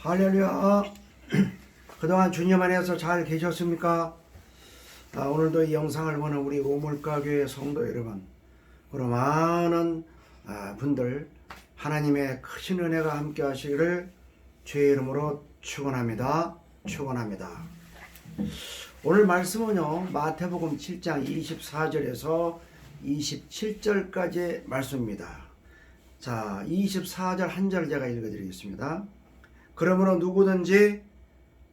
할렐루야. 그동안 주님 안에서 잘 계셨습니까? 오늘도 이 영상을 보는 우리 오물가교회 성도 여러분, 그리고 많은 분들 하나님의 크신 은혜가 함께 하시기를 주의 이름으로 축원합니다. 축원합니다. 오늘 말씀은요, 마태복음 7장 24절에서 27절까지의 말씀입니다. 자, 24절 한 절 제가 읽어드리겠습니다. 그러므로 누구든지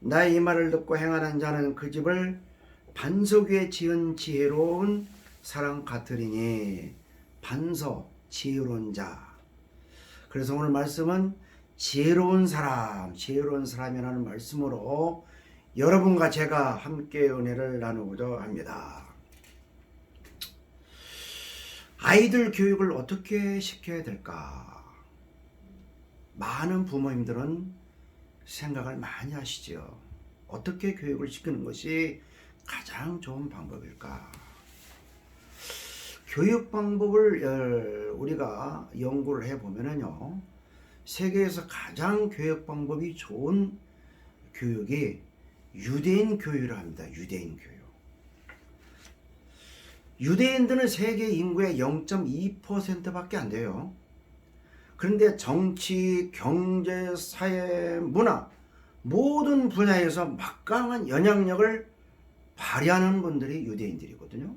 나의 이 말을 듣고 행하는 자는 그 집을 반석 위에 지은 지혜로운 사람 같으리니. 반석, 지혜로운 자. 그래서 오늘 말씀은 지혜로운 사람이라는 말씀으로 여러분과 제가 함께 은혜를 나누고자 합니다. 아이들 교육을 어떻게 시켜야 될까? 많은 부모님들은 생각을 많이 하시죠. 어떻게 교육을 시키는 것이 가장 좋은 방법일까? 교육 방법을 우리가 연구를 해보면요, 세계에서 가장 교육 방법이 좋은 교육이 유대인 교육이라 합니다. 유대인 교육. 유대인들은 세계 인구의 0.2%밖에 안 돼요. 그런데 정치, 경제, 사회, 문화 모든 분야에서 막강한 영향력을 발휘하는 분들이 유대인들이거든요.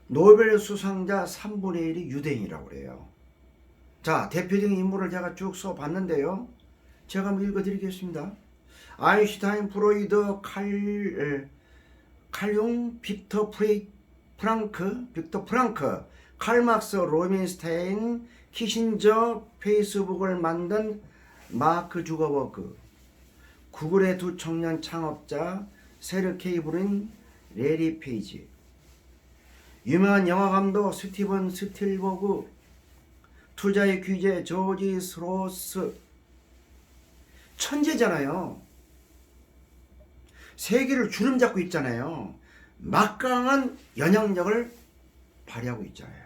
노벨 수상자 3분의 1이 유대인이라고 그래요. 자, 대표적인 인물을 제가 쭉 써봤는데요. 제가 한번 읽어드리겠습니다. 아인슈타인, 프로이드, 칼융, 빅터 프랑크, 칼막스, 로빈스테인, 키신저, 페이스북을 만든 마크 주거버그, 구글의 두 청년 창업자 세르케이 브린, 레리 페이지, 유명한 영화감독 스티븐 스틸버그, 투자의 귀재 조지 스로스. 천재잖아요. 세계를 주름잡고 있잖아요. 막강한 영향력을 발휘하고 있잖아요.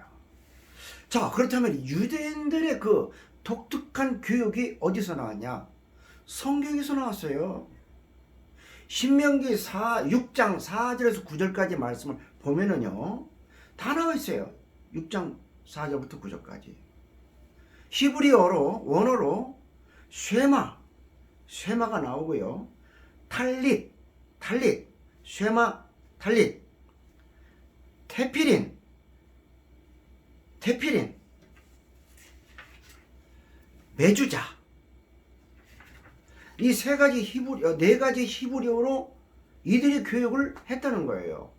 자, 그렇다면 유대인들의 그 독특한 교육이 어디서 나왔냐? 성경에서 나왔어요. 신명기 6장 4절에서 9절까지 말씀을 보면은요, 다 나와 있어요. 6장 4절부터 9절까지. 히브리어로, 원어로 쉐마가 나오고요. 탈릿, 쉐마, 탈릿, 테피린, 메주자. 이 네 가지 히브리어로 이들이 교육을 했다는 거예요.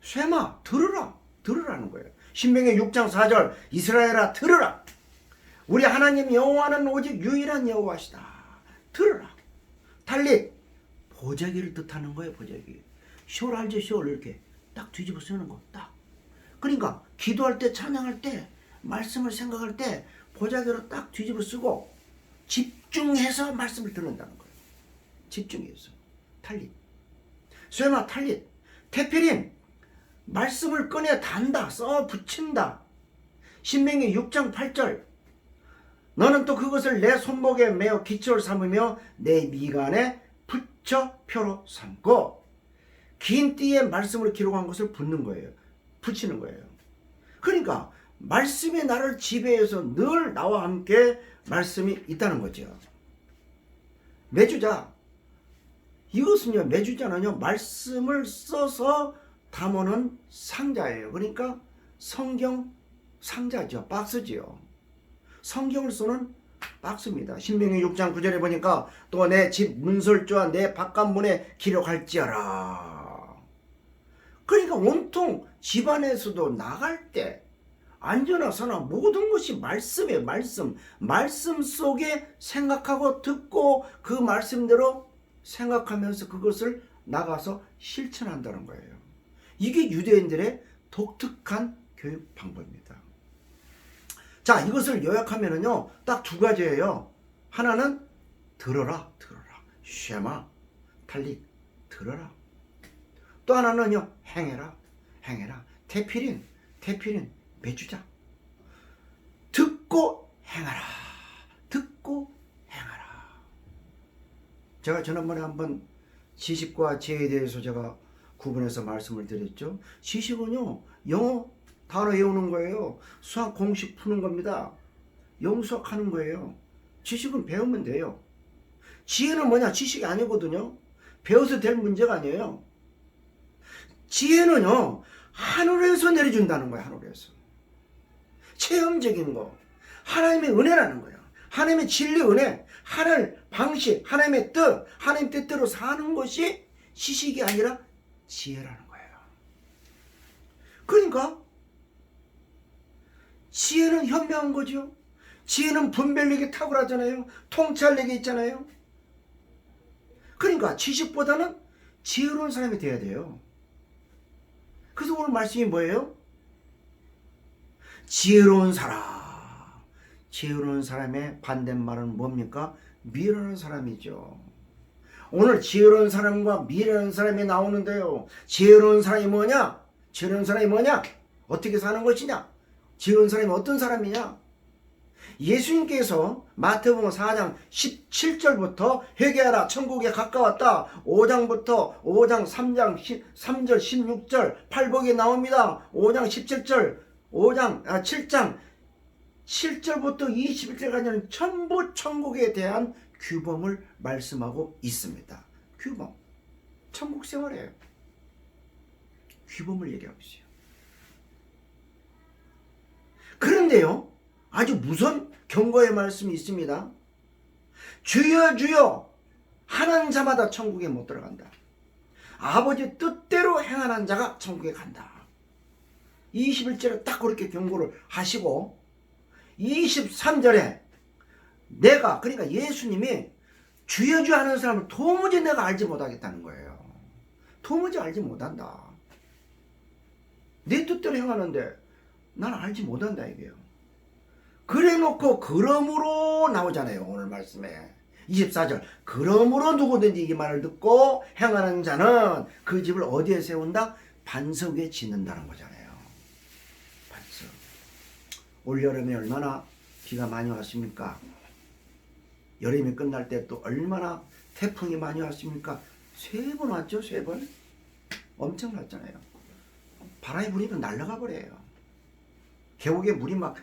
쉐마, 들으라는 거예요. 신명기 6장 4절, 이스라엘아 들으라. 우리 하나님 여호와는 오직 유일한 여호와시다. 들으라. 탈릿, 보자기를 뜻하는 거예요. 보자기. 시올 알죠? 시올 이렇게 딱 뒤집어 쓰는 거 딱. 그러니까 기도할 때, 찬양할 때, 말씀을 생각할 때 보자기로 딱 뒤집어 쓰고 집중해서 말씀을 듣는다는 거예요. 집중해서. 탈릿. 쇠마, 탈릿. 테피린, 말씀을 꺼내 단다, 써 붙인다. 신명기 6장 8절, 너는 또 그것을 내 손목에 매어 기초를 삼으며 내 미간에 붙여 표로 삼고. 긴 띠에 말씀을 기록한 것을 붙는 거예요. 붙이는 거예요. 그러니까 말씀이 나를 지배해서 늘 나와 함께 말씀이 있다는 거죠. 메주자, 이것은요, 메주자는요, 말씀을 써서 담아놓은 상자예요. 그러니까 성경 상자죠. 박스지요. 성경을 쏘는 박스입니다. 신명기 6장 9절에 보니까 또 내 집 문설주와 내 바깥문에 기록할지어라. 그러니까 온통 집안에서도 나갈 때 안전하 서나 모든 것이 말씀이에요. 말씀 속에 생각하고 듣고 그 말씀대로 생각하면서 그것을 나가서 실천한다는 거예요. 이게 유대인들의 독특한 교육 방법입니다. 자, 이것을 요약하면은요, 딱 두 가지예요. 하나는 들어라. 쉐마, 탈릿, 들어라. 또 하나는요, 행해라. 테피린, 메주자. 듣고 행하라. 제가 지난번에 한번 지식과 지혜에 대해서 제가 구분해서 말씀을 드렸죠. 지식은요, 영어 단어 외우는 거예요. 수학 공식 푸는 겁니다. 영수학하는 거예요. 지식은 배우면 돼요. 지혜는 뭐냐? 지식이 아니거든요. 배워서 될 문제가 아니에요. 지혜는요, 하늘에서 내려준다는 거예요. 하늘에서. 체험적인 거. 하나님의 은혜라는 거예요. 하나님의 진리 은혜, 하나님 방식, 하나님의 뜻, 하나님 뜻대로 사는 것이 지식이 아니라 지혜라는 거예요. 그러니까 지혜는 현명한 거죠. 지혜는 분별력이 탁월하잖아요. 통찰력이 있잖아요. 그러니까 지식보다는 지혜로운 사람이 돼야 돼요. 그래서 오늘 말씀이 뭐예요? 지혜로운 사람. 지혜로운 사람의 반대말은 뭡니까? 미련한 사람이죠. 오늘 지혜로운 사람과 미련한 사람이 나오는데요. 지혜로운 사람이 뭐냐? 지혜로운 사람이 뭐냐? 어떻게 사는 것이냐? 지혜로운 사람이 어떤 사람이냐? 예수님께서 마태복음 4장 17절부터 회개하라 천국에 가까웠다. 5장 3장 3절 16절 팔복에 나옵니다. 5장 17절 7장 7절부터 21절까지는 전부 천국에 대한 규범을 말씀하고 있습니다. 규범. 천국 생활이에요. 규범을 얘기하고 있어요. 그런데요, 아주 무서운 경고의 말씀이 있습니다. 주여 주여 하는 자마다 천국에 못 들어간다. 아버지 뜻대로 행하는 자가 천국에 간다. 21절에 딱 그렇게 경고를 하시고 23절에 내가, 그러니까 예수님이 주여 주여 하는 사람을 도무지 내가 알지 못하겠다는 거예요. 도무지 알지 못한다. 내 뜻대로 행하는데 난 알지 못한다 이게요. 그래 놓고 그러므로 나오잖아요. 오늘 말씀에 24절 그러므로 누구든지 이 말을 듣고 행하는 자는 그 집을 어디에 세운다? 반석 위에 짓는다는 거잖아요. 반석. 올여름에 얼마나 비가 많이 왔습니까? 여름이 끝날 때 또 얼마나 태풍이 많이 왔습니까? 3번 왔죠. 3번. 엄청 났잖아요. 바람이 부니까 날아가 버려요. 계곡에 물이 막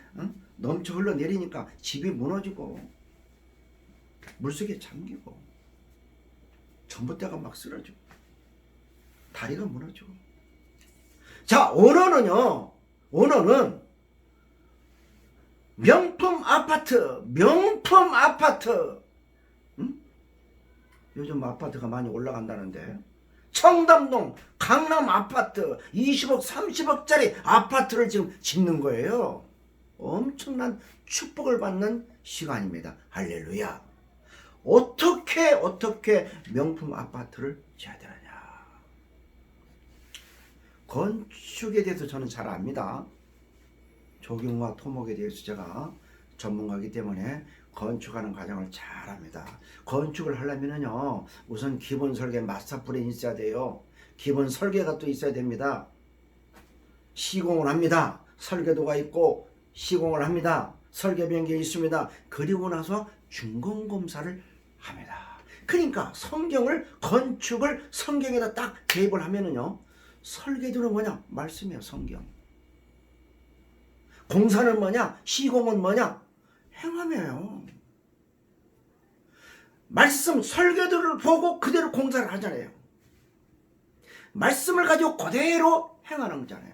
넘쳐 흘러내리니까 집이 무너지고 물속에 잠기고 전봇대가 막 쓰러지고 다리가 무너지고. 자, 언어는요, 언어는 명품 아파트. 요즘 아파트가 많이 올라간다는데 청담동 강남 아파트 20억 30억짜리 아파트를 지금 짓는 거예요. 엄청난 축복을 받는 시간입니다. 할렐루야. 어떻게 명품 아파트를 지어야 되느냐. 건축에 대해서 저는 잘 압니다. 조경과 토목에 대해서 제가 전문가이기 때문에 건축하는 과정을 잘 합니다. 건축을 하려면요, 우선 기본 설계 마스터 플랜이 있어야 돼요. 기본 설계가 또 있어야 됩니다. 시공을 합니다. 설계도가 있고 시공을 합니다. 설계 변경이 있습니다. 그리고 나서 준공검사를 합니다. 그러니까 건축을 성경에다 딱 대입을 하면은요, 설계도는 뭐냐? 말씀이에요. 성경. 공사는 뭐냐? 시공은 뭐냐? 행함이에요. 말씀 설계도를 보고 그대로 공사를 하잖아요. 말씀을 가지고 그대로 행하는 거잖아요.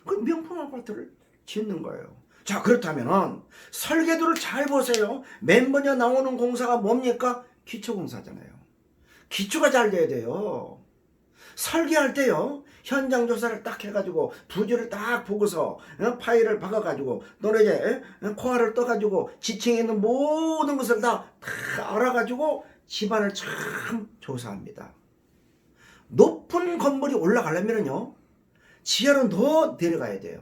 그 명품 아파트를 짓는 거예요. 자, 그렇다면 설계도를 잘 보세요. 맨 먼저 나오는 공사가 뭡니까? 기초공사잖아요. 기초가 잘 돼야 돼요. 설계할 때요, 현장 조사를 딱 해가지고 부지를 딱 보고서 파일을 박아가지고 또는 이제 코알을 떠가지고 지층에 있는 모든 것을 다 알아가지고 집안을 참 조사합니다. 높은 건물이 올라가려면요, 지하로 더 내려가야 돼요.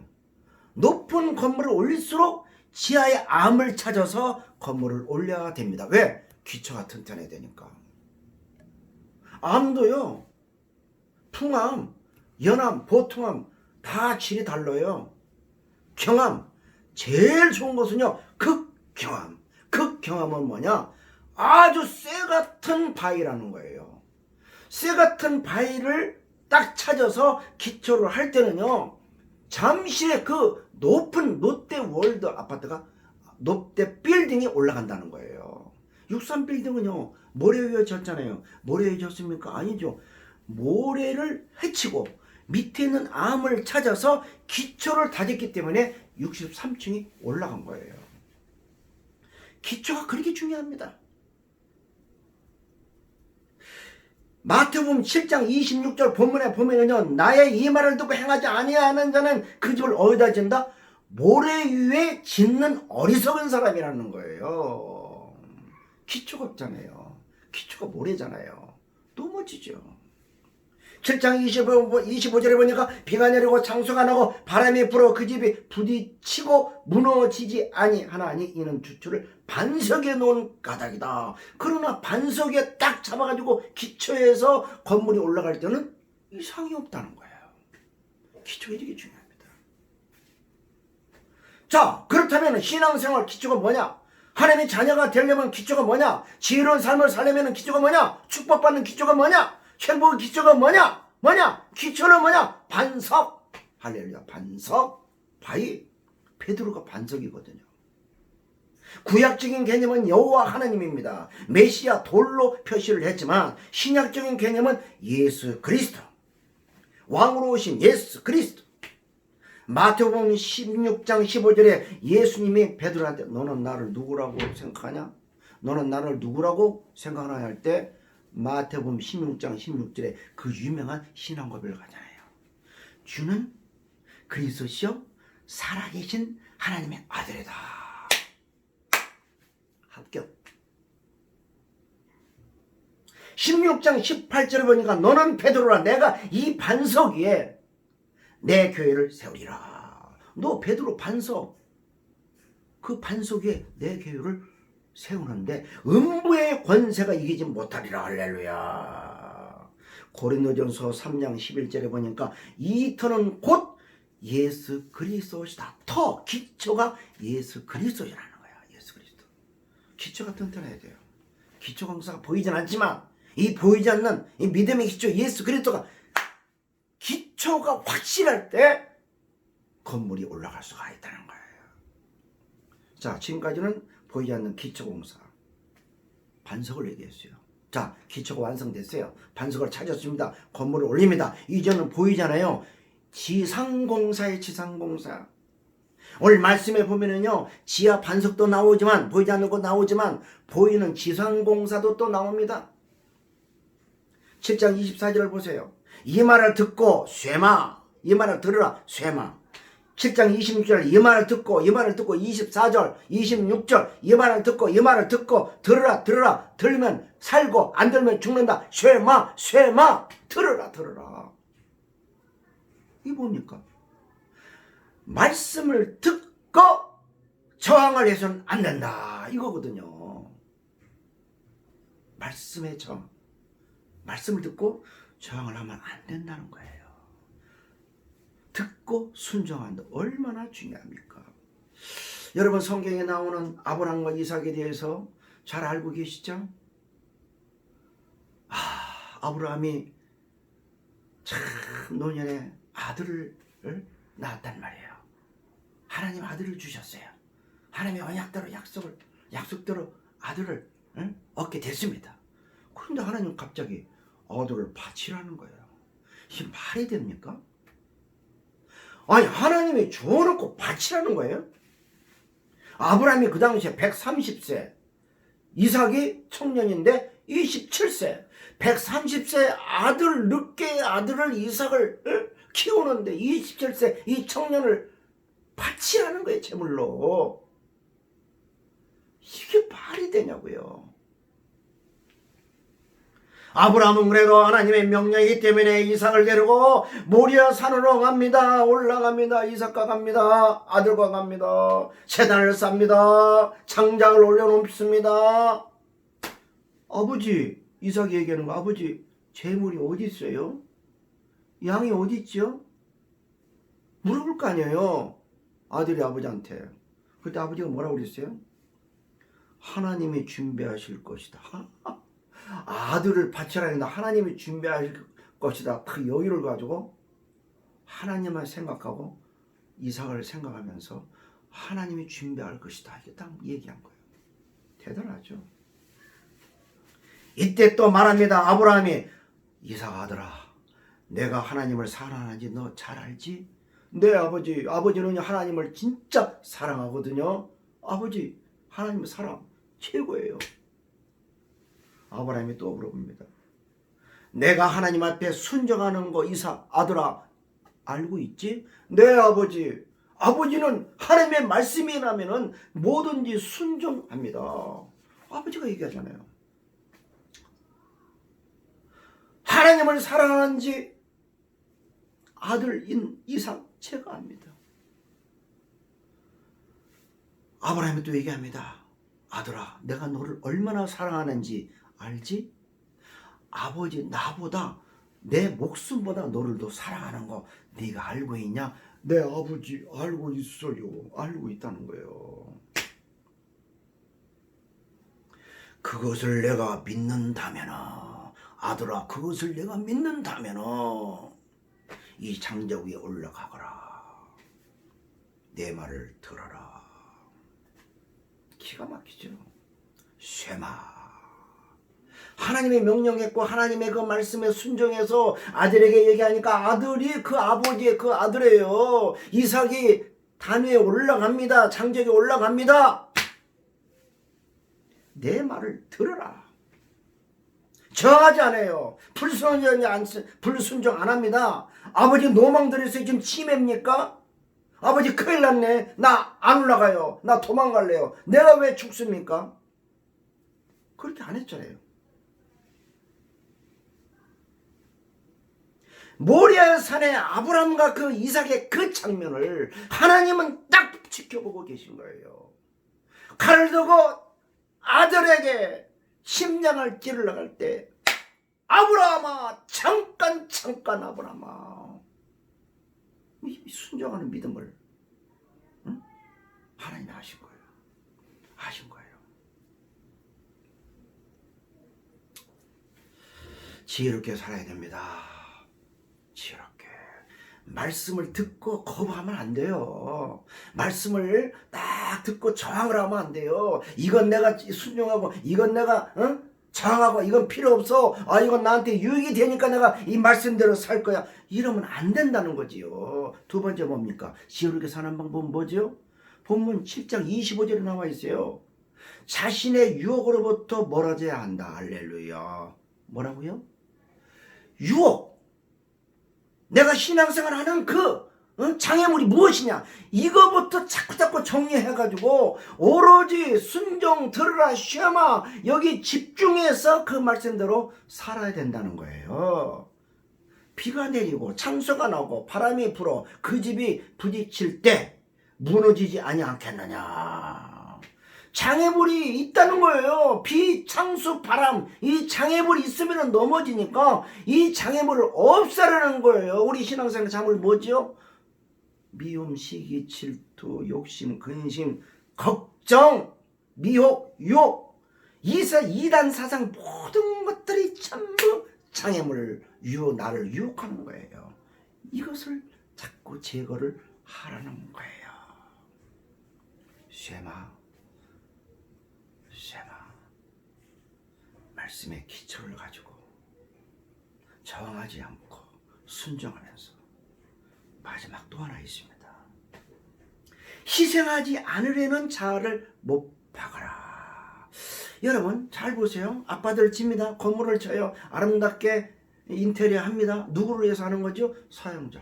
높은 건물을 올릴수록 지하의 암을 찾아서 건물을 올려야 됩니다. 왜? 기초가 튼튼해야 되니까. 암도요, 풍암, 연암, 보통암 다 질이 달라요. 경암, 제일 좋은 것은요, 극경암. 극경암은 뭐냐? 아주 쇠 같은 바위라는 거예요. 쇠 같은 바위를 딱 찾아서 기초를 할 때는요, 잠시의 그 높은 롯데월드 아파트가, 롯데 빌딩이 올라간다는 거예요. 63 빌딩은요, 모래 위에 졌잖아요. 모래 위에 졌습니까? 아니죠. 모래를 헤치고 밑에 있는 암을 찾아서 기초를 다졌기 때문에 63층이 올라간 거예요. 기초가 그렇게 중요합니다. 마태복음 7장 26절 본문에 보면은요, 나의 이 말을 듣고 행하지 아니하는 자는 그 집을 어디다 진다? 모래 위에 짓는 어리석은 사람이라는 거예요. 기초가 없잖아요. 기초가 모래잖아요. 또 멋지죠. 7장 25절에 보니까 비가 내리고 창수가 나고 바람이 불어 그 집이 부딪히고 무너지지 아니하나니 이는 주초를 반석에 놓은 가닥이다. 그러나 반석에 딱 잡아가지고 기초에서 건물이 올라갈 때는 이상이 없다는 거예요. 기초가 되게 중요합니다. 자, 그렇다면 신앙생활 기초가 뭐냐? 하나님의 자녀가 되려면 기초가 뭐냐? 지혜로운 삶을 살려면 기초가 뭐냐? 축복받는 기초가 뭐냐? 행복의 기초가 뭐냐? 기초는 뭐냐? 반석. 할렐루야. 반석. 바위. 베드로가 반석이거든요. 구약적인 개념은 여호와 하나님입니다. 메시아 돌로 표시를 했지만 신약적인 개념은 예수 그리스도. 왕으로 오신 예수 그리스도. 마태복음 16장 15절에 예수님이 베드로한테 너는 나를 누구라고 생각하냐? 너는 나를 누구라고 생각하냐 할 때 마태복음 16장 16절에 그 유명한 신앙 고백을 하잖아요. 주는 그리스도시요 살아계신 하나님의 아들이다. 합격. 16장 18절에 보니까 너는 베드로라 내가 이 반석 위에 내 교회를 세우리라. 너 베드로 반석. 그 반석 위에 내 교회를 세우는데 음부의 권세가 이기지 못하리라. 할렐루야. 고린도전서 3장 11절에 보니까 이 터는 곧 예수 그리스도시다. 터 기초가 예수 그리스도라는 거야. 예수 그리스도. 기초가 튼튼해야 돼요. 기초 강사가 보이진 않지만 이 보이지 않는 이 믿음의 기초 예수 그리스도가 기초가 확실할 때 건물이 올라갈 수가 있다는 거예요. 자, 지금까지는 보이지 않는 기초공사 반석을 얘기했어요. 자, 기초가 완성됐어요. 반석을 찾았습니다. 건물을 올립니다. 이제는 보이잖아요. 지상공사의 지상공사. 오늘 말씀에 보면은요, 지하 반석도 나오지만 보이지 않는 거 나오지만 보이는 지상공사도 또 나옵니다. 7장 24절을 보세요. 이 말을 듣고 쇠마, 이 말을 들으라 쇠마. 7장 26절 이 말을 듣고 24절 26절 이 말을 듣고 들으라 들으면 살고 안 들으면 죽는다. 쇠마 들으라. 이게 뭡니까? 말씀을 듣고 저항을 해서는 안 된다 이거거든요. 말씀의 저항. 말씀을 듣고 저항을 하면 안 된다는 거예요. 듣고 순종한다. 얼마나 중요합니까? 여러분 성경에 나오는 아브라함과 이삭에 대해서 잘 알고 계시죠? 아브라함이 참 노년에 아들을 낳았단 말이에요. 하나님 아들을 주셨어요. 하나님의 언약대로 약속대로 아들을 얻게 됐습니다. 그런데 하나님 갑자기 아들을 바치라는 거예요. 이게 말이 됩니까? 아니 하나님이 주어놓고 바치라는 거예요. 아브라함이 그 당시에 130세, 이삭이 청년인데 27세, 130세 늦게 아들을 이삭을 키우는데 27세 이 청년을 바치라는 거예요. 제물로. 이게 말이 되냐고요. 아브라함은 그래도 하나님의 명령이기 때문에 이삭을 데리고 모리아 산으로 갑니다. 올라갑니다. 이삭과 갑니다. 아들과 갑니다. 제단을 쌉니다. 장작을 올려놓습니다. 아버지, 이삭이 얘기하는 거, 아버지 재물이 어디 있어요? 양이 어디 있죠? 물어볼 거 아니에요. 아들이 아버지한테. 그때 아버지가 뭐라고 그랬어요? 하나님이 준비하실 것이다. 아들을 바치라 했는데 하나님이 준비하실 것이다. 그 여유를 가지고 하나님만 생각하고 이삭을 생각하면서 하나님이 준비할 것이다. 이게 딱 얘기한 거예요. 대단하죠. 이때 또 말합니다. 아브라함이 이삭 아들아, 내가 하나님을 사랑하는지 너 잘 알지? 네 아버지는 하나님을 진짜 사랑하거든요. 아버지 하나님 사랑 최고예요. 아브라함이 또 물어봅니다. 내가 하나님 앞에 순종하는 거 이삭 아들아 알고 있지? 네 아버지. 아버지는 하나님의 말씀이 나면은 뭐든지 순종합니다. 아버지가 얘기하잖아요. 하나님을 사랑하는지 아들인 이삭 제가 압니다. 아브라함이 또 얘기합니다. 아들아, 내가 너를 얼마나 사랑하는지 알지? 아버지 나보다 내 목숨보다 너를 더 사랑하는 거 네가 알고 있냐? 네 아버지 알고 있어요. 알고 있다는 거예요. 그것을 내가 믿는다면 아들아 그것을 내가 믿는다면 이 장작 위에 올라가거라. 내 말을 들어라. 기가 막히죠. 쉐마. 하나님의 명령했고 하나님의 그 말씀에 순종해서 아들에게 얘기하니까 아들이 그 아버지의 그 아들이에요. 이삭이 단 위에 올라갑니다. 장작에 올라갑니다. 내 말을 들어라. 저항하지 않아요. 불순종 안 합니다. 아버지 노망 들여서 지금 치매입니까? 아버지 큰일 났네. 나 안 올라가요. 나 도망갈래요. 내가 왜 죽습니까? 그렇게 안 했잖아요. 모리아 산에 아브라함과 그 이삭의 그 장면을 하나님은 딱 지켜보고 계신 거예요. 칼을 들고 아들에게 심장을 찌르러 갈 때 아브라함아 잠깐 아브라함아 이 순종하는 믿음을 하나님이 하신 거예요. 하신 거예요. 지혜롭게 살아야 됩니다. 지혜롭게. 말씀을 듣고 거부하면 안 돼요. 말씀을 딱 듣고 저항을 하면 안 돼요. 이건 내가 순종하고 이건 내가 저항하고 이건 필요 없어. 아 이건 나한테 유익이 되니까 내가 이 말씀대로 살 거야. 이러면 안 된다는 거지요. 두 번째 뭡니까? 지혜롭게 사는 방법은 뭐죠? 본문 7장 25절에 나와 있어요. 자신의 유혹으로부터 멀어져야 한다. 할렐루야. 뭐라고요? 유혹. 내가 신앙생활 하는 그 장애물이 무엇이냐? 이거부터 자꾸 정리해가지고 오로지 순종 들으라 쉐마 여기 집중해서 그 말씀대로 살아야 된다는 거예요. 비가 내리고 창수가 나고 바람이 불어 그 집이 부딪힐 때 무너지지 아니하겠느냐. 장애물이 있다는 거예요. 비, 창수, 바람 이 장애물이 있으면 넘어지니까 이 장애물을 없애라는 거예요. 우리 신앙생활 장애물 뭐죠? 미움, 시기, 질투, 욕심, 근심, 걱정, 미혹, 유혹 이단 사상 모든 것들이 전부 장애물을 나를 유혹하는 거예요. 이것을 자꾸 제거를 하라는 거예요. 쉐마 말씀의 기초를 가지고 저항하지 않고 순종하면서 마지막 또 하나 있습니다. 희생하지 않으려는 자아를 못 박아라. 여러분 잘 보세요. 아파트를 집니다. 건물을 쳐요. 아름답게 인테리어 합니다. 누구를 위해서 하는 거죠? 사용자.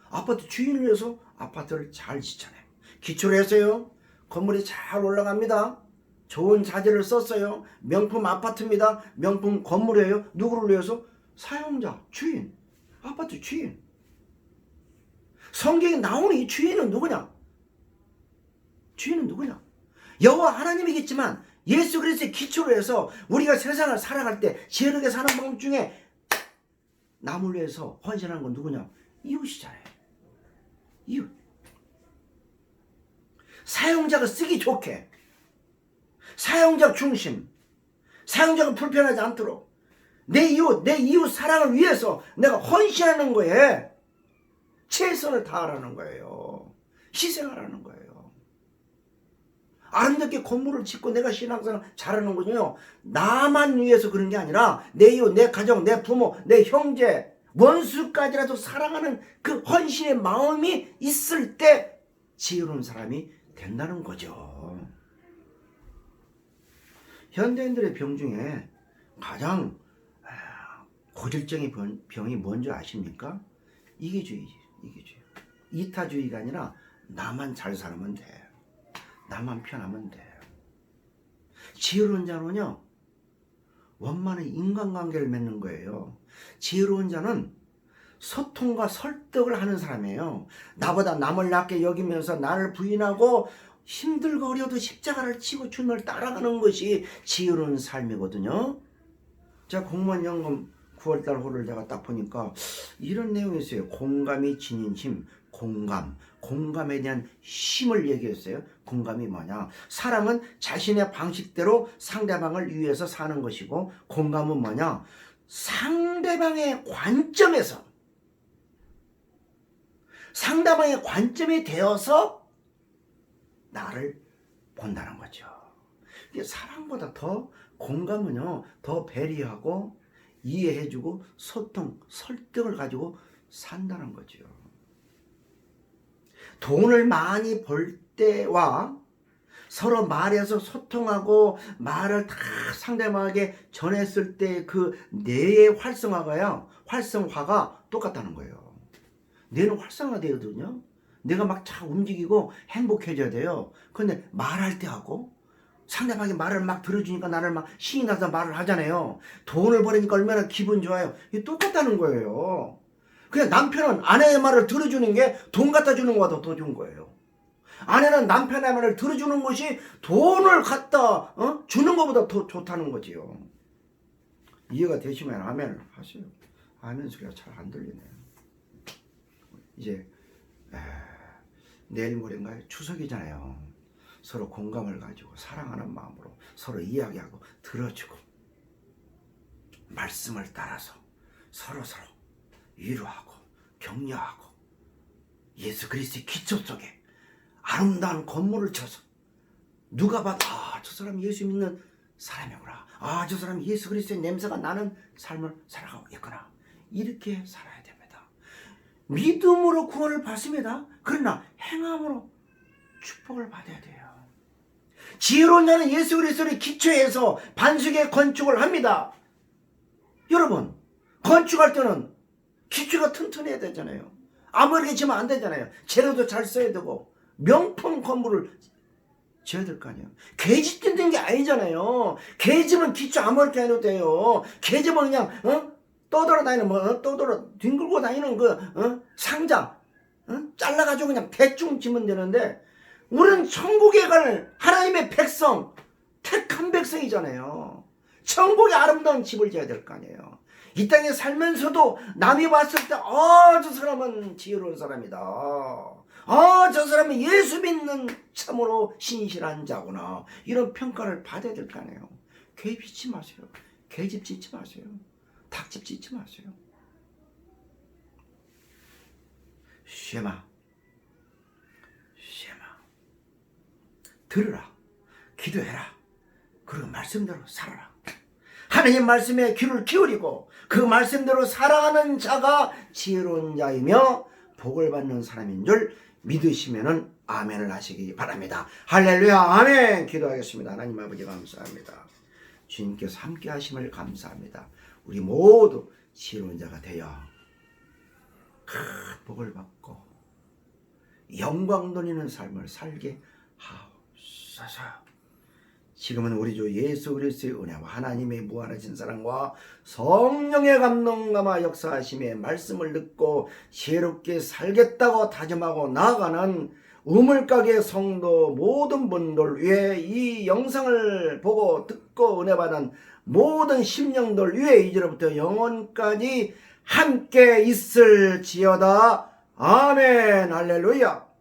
아파트 주인을 위해서 아파트를 잘 짓잖아요. 기초를 했어요. 건물이 잘 올라갑니다. 좋은 자재를 썼어요. 명품 아파트입니다. 명품 건물이에요. 누구를 위해서? 사용자, 주인, 아파트 주인. 성경에 나오는 이 주인은 누구냐? 주인은 누구냐? 여호와 하나님이겠지만 예수 그리스도의 기초로 해서 우리가 세상을 살아갈 때 지혜롭게 사는 방법 중에 남을 위해서 헌신하는 건 누구냐? 이웃이잖아요. 이웃. 사용자가 쓰기 좋게 사용자 중심. 사용자가 불편하지 않도록 내 이웃 사랑을 위해서 내가 헌신하는 거에 최선을 다하라는 거예요. 희생하라는 거예요. 아름답게 건물을 짓고 내가 신앙생활 잘하는 거죠. 나만 위해서 그런 게 아니라 내 이웃, 내 가정, 내 부모, 내 형제, 원수까지라도 사랑하는 그 헌신의 마음이 있을 때 지혜로운 사람이 된다는 거죠. 현대인들의 병 중에 가장 고질적인 병이 뭔지 아십니까? 이기주의지. 이타주의가 아니라 나만 잘 살면 돼. 나만 편하면 돼. 지혜로운 자는요, 원만한 인간관계를 맺는 거예요. 지혜로운 자는 소통과 설득을 하는 사람이에요. 나보다 남을 낮게 여기면서 나를 부인하고 힘들고 어려도 십자가를 치고 주님을 따라가는 것이 지혜로운 삶이거든요. 제가 공무원 연금 9월달 호를 제가 딱 보니까 이런 내용이 있어요. 공감이 지닌 힘, 공감에 대한 힘을 얘기했어요. 공감이 뭐냐? 사랑은 자신의 방식대로 상대방을 위해서 사는 것이고, 공감은 뭐냐? 상대방의 관점에 대어서 나를 본다는 거죠. 이게 사랑보다 더 공감은요, 더 배려하고 이해해주고 소통, 설득을 가지고 산다는 거죠. 돈을 많이 벌 때와 서로 말해서 소통하고 말을 다 상대방에게 전했을 때 그 뇌의 활성화가 똑같다는 거예요. 뇌는 활성화되거든요. 내가 막 잘 움직이고 행복해져야 돼요. 그런데 말할 때 하고 상대방이 말을 막 들어주니까 나를 막 신이 나서 말을 하잖아요. 돈을 벌으니까 얼마나 기분 좋아요. 이게 똑같다는 거예요. 그냥 남편은 아내의 말을 들어주는 게 돈 갖다 주는 것보다 더 좋은 거예요. 아내는 남편의 말을 들어주는 것이 돈을 갖다 주는 것보다 더 좋다는 거지요. 이해가 되시면 아멘을 하세요. 아멘 소리가 잘 안 들리네요. 이제 내일 모레인가요? 추석이잖아요. 서로 공감을 가지고 사랑하는 마음으로 서로 이야기하고 들어주고 말씀을 따라서 서로 위로하고 격려하고 예수 그리스도의 기초 속에 아름다운 건물을 쳐서 누가 봐도 저 사람 예수 믿는 사람이구나. 저 사람 예수 그리스도의 냄새가 나는 삶을 살아가고 있구나. 이렇게 살아야 됩니다. 믿음으로 구원을 받습니다. 그러나 행함으로 축복을 받아야 돼요. 지혜로운 자는 예수 그리스도의 기초에서 반석의 건축을 합니다. 여러분, 건축할 때는 기초가 튼튼해야 되잖아요. 아무렇게 지으면 안 되잖아요. 재료도 잘 써야 되고 명품 건물을 지어야 될 거 아니에요. 계집 짓는 게 아니잖아요. 계집은 기초 아무렇게 해도 돼요. 계집은 그냥 떠돌아 뒹굴고 다니는 상자 잘라가지고 그냥 대충 지면 되는데, 우리는 천국에 갈 하나님의 백성, 택한 백성이잖아요. 천국의 아름다운 집을 지어야 될 거 아니에요. 이 땅에 살면서도 남이 봤을 때 저 사람은 지혜로운 사람이다. 저 사람은 예수 믿는 참으로 신실한 자구나. 이런 평가를 받아야 될 거 아니에요. 계집 짓지 마세요. 계집 짓지 마세요. 닭집 짓지 마세요. 쉐마 들으라, 기도해라, 그리고 말씀대로 살아라. 하나님 말씀에 귀를 기울이고 그 말씀대로 살아가는 자가 지혜로운 자이며 복을 받는 사람인 줄 믿으시면은 아멘을 하시기 바랍니다. 할렐루야, 아멘. 기도하겠습니다. 하나님 아버지 감사합니다. 주님께서 함께 하심을 감사합니다. 우리 모두 지혜로운 자가 되어 큰 복을 받고 영광 돌리는 삶을 살게 하옵소서. 지금은 우리 주 예수 그리스도의 은혜와 하나님의 무한하신 사랑과 성령의 감동감화 역사하심의 말씀을 듣고 지혜롭게 살겠다고 다짐하고 나아가는 우물가게 성도 모든 분들 위해, 이 영상을 보고 듣고 은혜받은 모든 심령들 위해 이제로부터 영원까지 함께 있을지어다. 아멘. 할렐루야.